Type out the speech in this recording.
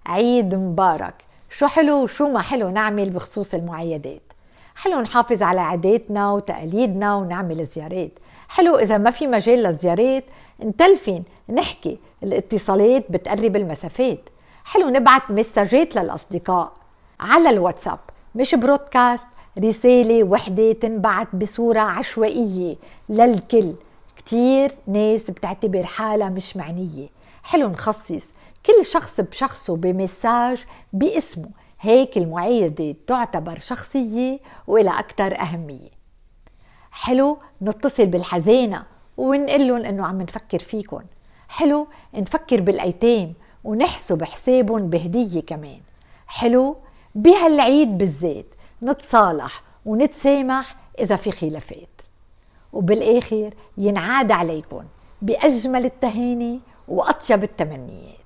عيد مبارك. شو حلو وشو ما حلو نعمل بخصوص المعيدات. حلو نحافظ على عاداتنا وتقاليدنا ونعمل زيارات. حلو إذا ما في مجال للزيارات نتلفن نحكي، الاتصالات بتقرب المسافات. حلو نبعت مساجات للأصدقاء على الواتساب، مش برودكاست، رسالة وحدة تنبعت بصورة عشوائية للكل. كتير ناس بتعتبر حالها مش معنية. حلو نخصص كل شخص بشخصه بمساج باسمه، هيك المعايدة تعتبر شخصية وإلى أكتر أهمية. حلو نتصل بالحزانة ونقلن إنه عم نفكر فيكن. حلو نفكر بالأيتام ونحسب حسابهم بهدية كمان. حلو بهالعيد بالذات نتصالح ونتسامح إذا في خلافات. وبالآخر ينعاد عليكم بأجمل التهاني وأطيب التمنيات.